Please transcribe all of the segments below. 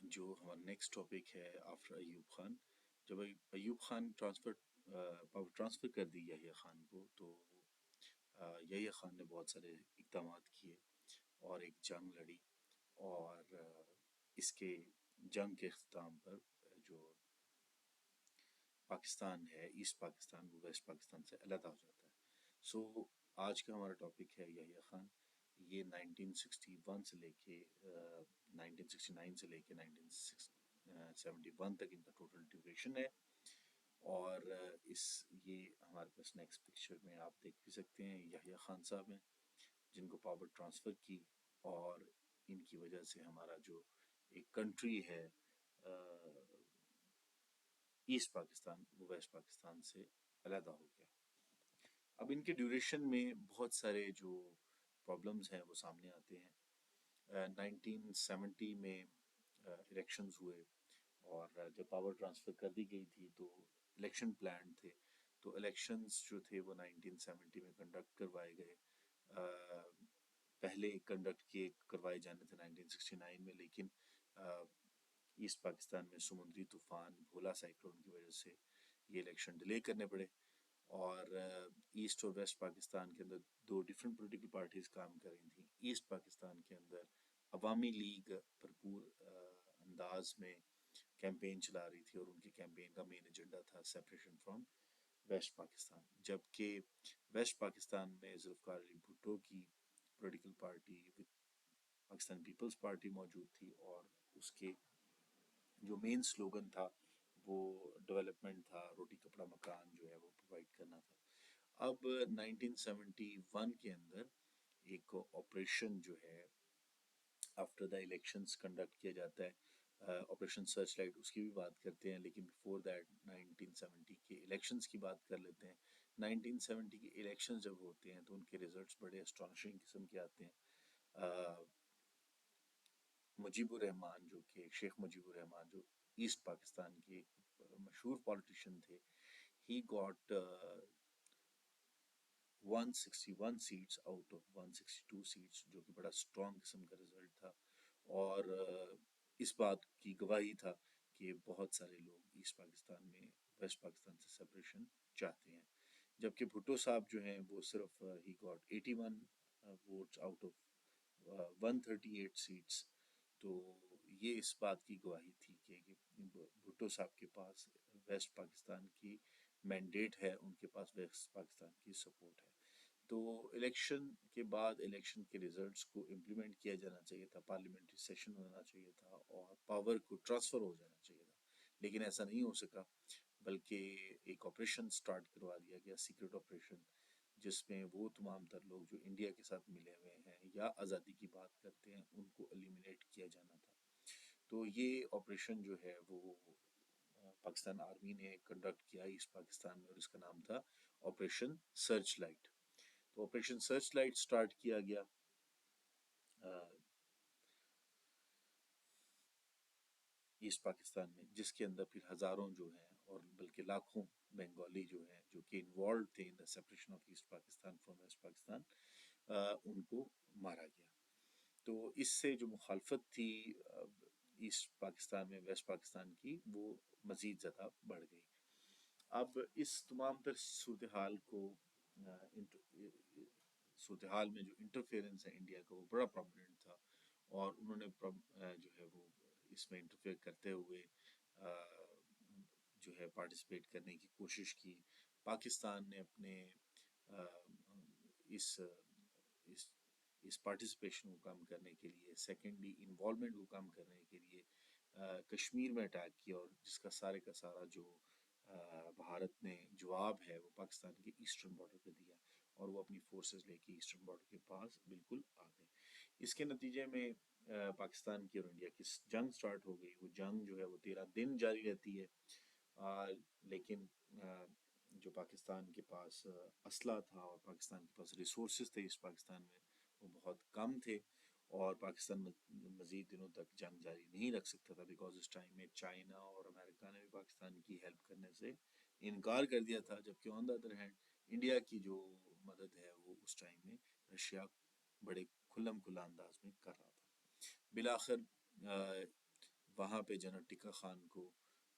جو ہمارا next topic ہے آفٹر ایوب خان. جب ایوب خان پاور ٹرانسفر کر دی یحییٰ خان کو، تو یحییٰ خان نے بہت سارے اقدامات کیے اور ایک جنگ لڑی، اور اس کے جنگ کے اختتام پر جو پاکستان ہے، ایسٹ پاکستان، وہ ویسٹ پاکستان سے علیحدہ ہو جاتا ہے. سو آج کا ہمارا ٹاپک ہے یحییٰ خان. یہ 1961 سے لے کے 1969 سے لے کے 1971 تک ان کا ٹوٹل ڈیوریشن ہے. اور یہ ہمارے پاس نیکسٹ پکچر میں آپ دیکھ بھی سکتے ہیں، یحییٰ خان صاحب ہیں جن کو پاور ٹرانسفر کی، اور ان کی وجہ سے ہمارا جو ایک کنٹری ہے ایسٹ پاکستان، وہ ویسٹ پاکستان سے علیحدہ ہو گیا. اب ان کے ڈیوریشن میں بہت سارے جو پرابلمز ہیں وہ سامنے آتے ہیں. 1970 میں الیکشنز ہوئے، اور جب پاور ٹرانسفر کر دی گئی تھی تو الیکشن پلان تھے. تو الیکشنز جو تھے وہ 1970 میں کنڈکٹ کروائے گئے. پہلے کنڈکٹ کروائے جانے تھے 1969 میں، لیکن ایسٹ پاکستان میں سمندری طوفان بھولا سائیکلون کی وجہ سے یہ الیکشن ڈیلے کرنے پڑے. اور ایسٹ اور ویسٹ پاکستان کے اندر دو ڈفرینٹ پولیٹیکل پارٹیز کام کر رہی تھیں. ایسٹ پاکستان کے اندر عوامی لیگ بھرپور انداز میں کیمپین چلا رہی تھی، اور ان کی کیمپین کا مین ایجنڈا تھا سیپریشن فرام ویسٹ پاکستان. جبکہ ویسٹ پاکستان میں ذوالفقار علی بھٹو کی political party Pakistan Peoples Party موجود تھی، اور اس کے جو مین سلوگن تھا وہ ڈیولپمنٹ تھا، روٹی کپڑا مکان جو ہے وہ پرووائڈ کرنا تھا. اب 1971 کے اندر ایک آپریشن جو ہے آفٹر دا الیکشنز کنڈکٹ کیا جاتا ہے، آپریشن سرچ لائٹ، اس کی بھی بات کرتے ہیں. لیکن بیفور دیٹ 1970 کے الیکشنز کی بات کر لیتے ہیں. 1970 کے الیکشنز جب ہوتے ہیں تو ان کے ریزلٹس بڑے اسٹانشنگ قسم کے آتے ہیں. مجیب الرحمان جو کہ شیخ مجیب الرحمان جو ایسٹ پاکستان کے مشہور پالیٹیشین تھے، he got 161 seats out of 162 seats, جو کہ بڑا اسٹرانگ قسم کا رزلٹ تھا. اور اس بات کی گواہی تھا کہ بہت سارے لوگ ایسٹ پاکستان میں ویسٹ پاکستان سے سپریشن چاہتے ہیں. جبکہ بھٹو صاحب جو ہیں وہ صرف he got 81 votes out of 138 seats. تو یہ اس بات کی گواہی تھی کہ بھٹو صاحب کے پاس ویسٹ پاکستان کی مینڈیٹ ہے، ان کے پاس ویسٹ پاکستان کی سپورٹ ہے. تو الیکشن کے بعد الیکشن کے ریزلٹس کو امپلیمنٹ کیا جانا چاہیے تھا، پارلیمنٹری سیشن ہونا چاہیے تھا، اور پاور کو ٹرانسفر ہو جانا چاہیے تھا. لیکن ایسا نہیں ہو سکا، بلکہ ایک آپریشن سٹارٹ کروا دیا گیا، سیکرٹ آپریشن، جس میں وہ تمام تر لوگ جو انڈیا کے ساتھ ملے ہوئے ہیں یا آزادی کی بات کرتے ہیں ان کو ایلیمینیٹ کیا جانا تھا. تو یہ آپریشن جو ہے وہ پاکستان آرمی نے کنڈکٹ کیا ایسٹ پاکستان میں، اور اس کا نام تھا آپریشن سرچ لائٹ. تو آپریشن سرچ لائٹ سٹارٹ کیا گیا ایسٹ پاکستان میں، جس کے اندر پھر ہزاروں جو ہیں اور بلکہ لاکھوں بنگالی جو ہیں جو کہ انوالوڈ تھے in the separation of East Pakistan from waste Pakistan, ان کو مارا گیا. تو اس سے جو مخالفت تھی ایسٹ پاکستان میں ویسٹ پاکستان کی، وہ مزید زیادہ بڑھ گئی. اب اس تمام تر صورتحال کو صورتحال میں جو انٹرفیئرنس ہے انڈیا کا وہ بڑا پرومیننٹ تھا، اور انہوں نے جو ہے وہ اس میں انٹرفیئر کرتے ہوئے جو ہے پارٹیسپیٹ کرنے کی کوشش کی. پاکستان نے اپنے اس پارٹیسپیشن کو کم کرنے کے لیے، سیکنڈلی انوالومنٹ کو کم کرنے کے لیے کشمیر میں اٹیک کیا، اور جس کا سارے کا سارا جو بھارت نے جواب ہے وہ پاکستان کے ایسٹرن بارڈر پہ دیا، اور وہ اپنی فورسز لے کے ایسٹرن بارڈر کے پاس بالکل آ گئے. اس کے نتیجے میں پاکستان کی اور انڈیا کی جنگ سٹارٹ ہو گئی. وہ جنگ جو ہے وہ 13 دن جاری رہتی ہے، لیکن جو پاکستان کے پاس اسلحہ تھا اور پاکستان کے پاس ریسورسز تھے اس پاکستان میں، وہ بہت کم تھے، اور پاکستان مزید دنوں تک جنگ جاری نہیں رکھ سکتا تھا، بیکاز اس ٹائم میں چائنا اور امریکہ نے بھی پاکستان کی ہیلپ کرنے سے انکار کر دیا تھا. جبکہ آن دا ادر ہینڈ انڈیا کی جو مدد ہے وہ اس ٹائم میں رشیا بڑے کھلم کھلا انداز میں کر رہا تھا. بالآخر وہاں پہ جنرل ٹکا خان کو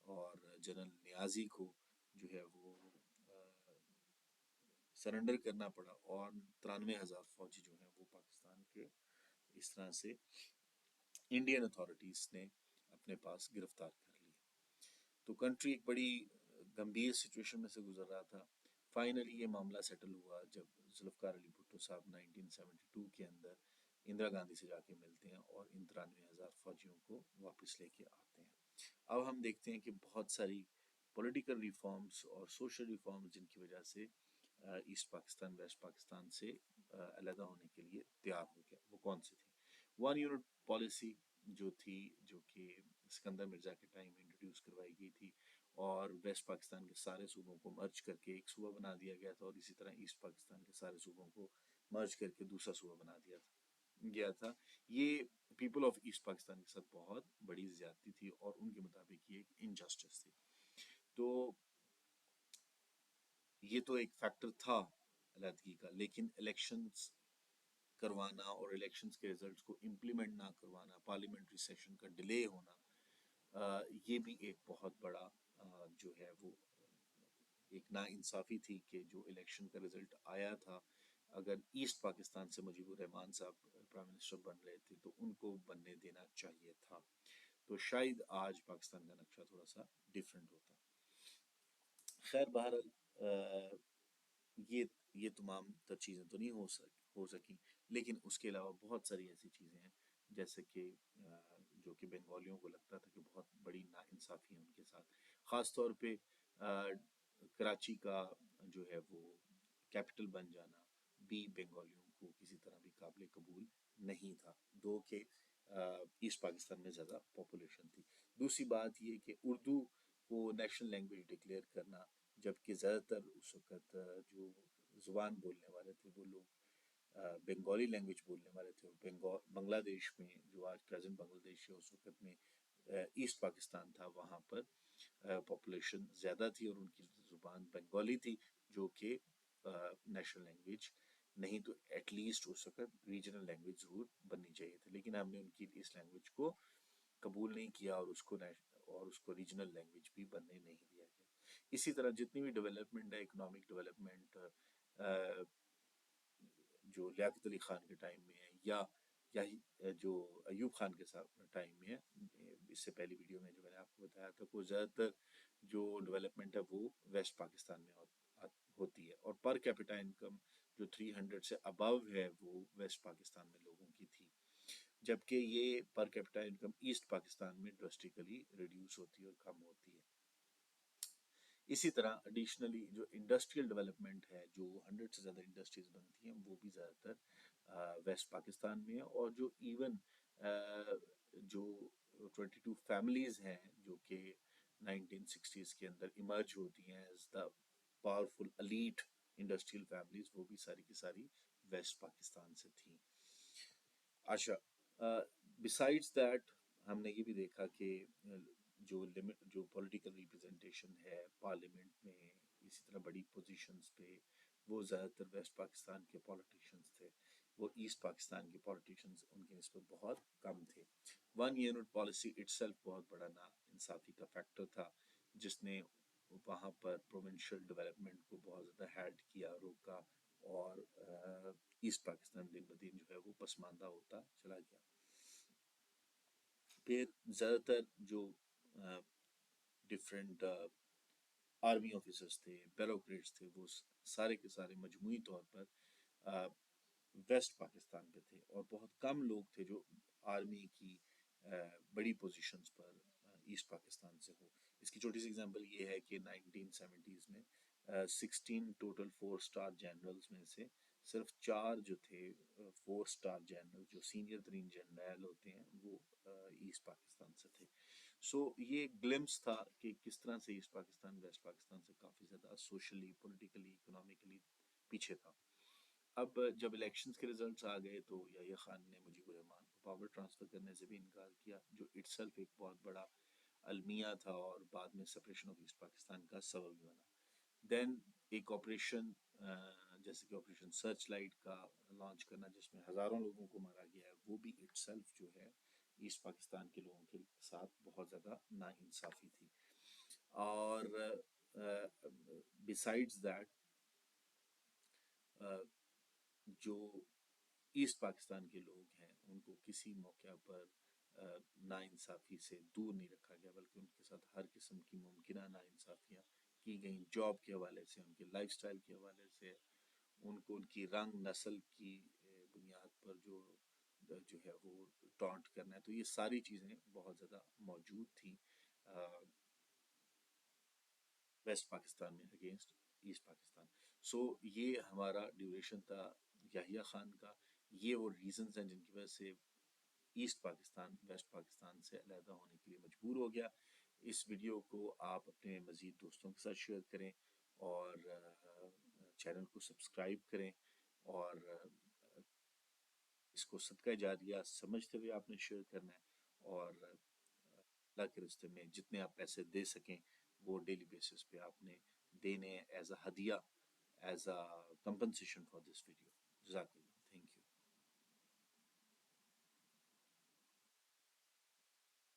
اور جنرل نیازی کو جو ہے وہ سرنڈر کرنا پڑا، اور 93,000 فوجی جو ہیں وہ پاکستان کے اس طرح سے انڈین اتھارٹیز نے اپنے پاس گرفتار کر لیے۔ تو کنٹری ایک بڑی گمبھیر سچویشن میں سے گزر رہا تھا۔ فائنلی یہ معاملہ سیٹل ہوا جب ذوالفقار علی بھٹو صاحب 1972 کے اندر اندرا گاندھی سے جا کے ملتے ہیں اور ان 93,000 فوجیوں کو واپس لے کے آتے ہیں۔ اب ہم دیکھتے ہیں کہ بہت ساری پولیٹیکل ریفارمز اور سوشل ریفارمز جن کی وجہ سے ایسٹ پاکستان ویسٹ پاکستان سے علیحدہ ہونے کے لیے تیار ہو گیا، وہ کون سی تھی؟ ون یونٹ پالیسی جو تھی، جو کہ سکندر مرزا کے ٹائم میں انٹروڈیوس کروائی گئی تھی، اور ویسٹ پاکستان کے سارے صوبوں کو مرج کر کے ایک صوبہ بنا دیا گیا تھا، اور اسی طرح ایسٹ پاکستان کے سارے صوبوں کو مرج کر کے دوسرا صوبہ بنا دیا گیا تھا۔ یہ پیپل آف ایسٹ پاکستان کے ساتھ بہت بڑی زیادتی تھی، اور ان کے مطابق یہ ایک انجسٹس تھی۔ تو یہ تو ایک فیکٹر تھا علیحدگی کا، لیکن الیکشنز کروانا اور الیکشنز کے ریزلٹس کو امپلیمنٹ نہ کروانا، پارلیمنٹری سیشن کا ڈیلے ہونا، یہ بھی ایک بہت بڑا جو ہے وہ ایک نا انصافی تھی کہ جو الیکشن کا رزلٹ آیا تھا، اگر ایسٹ پاکستان سے مجیب الرحمان صاحب پرائم منسٹر بن رہے تھے تو ان کو بننے دینا چاہیے تھا، تو شاید آج پاکستان کا نقشہ تھوڑا سا ڈیفرنٹ ہوتا۔ خیر بہرحال یہ تمام تر چیزیں تو نہیں ہو سکیں، لیکن اس کے علاوہ بہت ساری ایسی چیزیں ہیں جیسے کہ جو کہ بنگالیوں کو لگتا تھا کہ بہت بڑی ناانصافی ہے ان کے ساتھ، خاص طور پہ کراچی کا جو ہے وہ کیپٹل بن جانا بھی بنگالیوں کو کسی طرح بھی قابل قبول نہیں تھا، دو کہ ایسٹ پاکستان میں زیادہ پاپولیشن تھی۔ دوسری بات یہ کہ اردو کو نیشنل لینگویج ڈکلیئر کرنا، جبکہ زیادہ تر اس وقت جو زبان بولنے والے تھے وہ لوگ بنگالی لینگویج بولنے والے تھے، اور بنگلہ دیش میں جو آج پریزنٹ بنگلہ دیش ہے اس وقت میں ایسٹ پاکستان تھا، وہاں پر پاپولیشن زیادہ تھی اور ان کی زبان بنگالی تھی، جو کہ نیشنل لینگویج نہیں تو ایٹ لیسٹ اس وقت ریجنل لینگویج ضرور بننی چاہیے تھی، لیکن ہم نے ان کی اس لینگویج کو قبول نہیں کیا اور اس کو ریجنل لینگویج بھی بننے نہیں دیا گیا۔ اسی طرح جتنی بھی ڈیولپمنٹ ہے، اکنامک ڈیولپمنٹ جو لیاقت علی خان کے ٹائم میں ہے یا جو ایوب خان کے ساتھ ٹائم میں ہے، اس سے پہلی ویڈیو میں جو میں نے آپ کو بتایا تھا، وہ زیادہ تر جو ڈیولپمنٹ ہے وہ ویسٹ پاکستان میں ہوتی ہے، اور پر کیپٹا انکم جو 300 سے ابو ہے وہ ویسٹ پاکستان میں لوگوں کی تھی، جبکہ یہ per capita income east Pakistan میں ڈراسٹیکلی ریڈیوس ہوتی ہے اور کم ہوتی ہے۔ اسی طرح ایڈیشنلی جو انڈسٹریل ڈیولپمنٹ ہے، جو 100 سے زیادہ انڈسٹریز بنتی ہیں، وہ بھی زیادہ تر ویسٹ پاکستان میں ہے، اور جو ایون جو 22 فیملیز ہیں جو کہ 1960s کے اندر ایمرج ہوتی ہیں as the powerful elite industrial families, وہ بھی ساری کی ساری ویسٹ پاکستان سے تھیں۔ اچھا، بسائڈس دیٹ ہم نے یہ بھی دیکھا کہ جو پولیٹیکل ریپرزنٹیشن ہے پارلیمنٹ میں، اسی طرح بڑی پوزیشنز پہ، وہ زیادہ تر ویسٹ پاکستان کے پولیٹیشنز تھے، وہ ایسٹ پاکستان کے پولیٹیشنز ان کی نسبت بہت کم تھے۔ One unit policy it self بہت بڑا نا انصافی کا فیکٹر تھا، جس نے وہاں پر پروونشل ڈیولپمنٹ کو بہت زیادہ ہیلڈ کیا، روکا، اور ایسٹ پاکستان دن بدن جو ہے وہ پسماندہ ہوتا چلا گیا۔ پھر زیادہ تر جو ڈفرینٹ آرمی آفیسرز تھے، بیوروکریٹس تھے، وہ سارے کے سارے مجموعی طور پر ویسٹ پاکستان پہ تھے، اور بہت کم لوگ تھے جو آرمی کی بڑی پوزیشنز پر ایسٹ پاکستان سے ہو۔ اس کی چھوٹی سی اگزامپل یہ ہے کہ 1970s میں 16 ٹوٹل 4 اسٹار جنرلز میں سے صرف 4 جو تھے 4 اسٹار جنرل جو سینئر ترین جنرل ہوتے ہیں وہ ایسٹ پاکستان سے تھے۔ سو یہ گلمس تھا کہ کس طرح سے ایسٹ پاکستان ویسٹ پاکستان سے کافی زیادہ سوشلی، پولیٹیکلی، اکنامکلی پیچھے تھا۔ اب جب الیکشنز کے ریزلٹس آ گئے تو یحییٰ خان نے مجیب الرحمان کو پاور ٹرانسفر کرنے سے بھی انکار کیا، جو اٹ سیلف ایک بہت بڑا المیہ تھا اور بعد میں سپریشن آف ایسٹ پاکستان کا سبب بھی بنا۔ دین ایک آپریشن جیسے کہ آپریشن سرچ لائٹ کا لانچ کرنا، جس میں ہزاروں لوگوں کو مارا گیا ہے، وہ بھی اٹ سیلف جو ہے ایسٹ پاکستان کے لوگوں کے ساتھ بہت بہت زیادہ ناانصافی تھی. اور بسائڈز دیٹ جو ایسٹ پاکستان کے لوگ ہیں ان کو کسی موقع پر ناانصافی سے دور نہیں رکھا گیا، بلکہ ان کے ساتھ ہر قسم کی ممکنہ ناانصافیاں کی گئیں، جاب کے حوالے سے، ان کے لائف سٹائل کے حوالے سے، ان کو ان کی رنگ نسل کی بنیاد پر جو ہے وہ ٹانٹ کرنا ہے. تو یہ ساری چیزیں بہت زیادہ موجود تھیں ویسٹ پاکستان میں اگینسٹ ایسٹ پاکستان. سو یہ ہمارا ڈیوریشن تھا یحییٰ خان کا. یہ وہ ریزنز ہیں جن کی وجہ سے ایسٹ پاکستان ویسٹ پاکستان سے علیحدہ ہونے کے لیے مجبور ہو گیا. اس ویڈیو کو آپ اپنے مزید دوستوں کے ساتھ شیئر کریں اور چینل کو سبسکرائب کریں، اور اس کو صدقہ جاریہ سمجھتے ہوئے آپ نے شیئر کرنا ہے. اور اللہ کے راستے میں جتنے آپ پیسے دے سکیں وہ ڈیلی بیسس پہ آپ نے دینے ایز اے ہدیہ، as a compensation for this video. جزاک اللہ.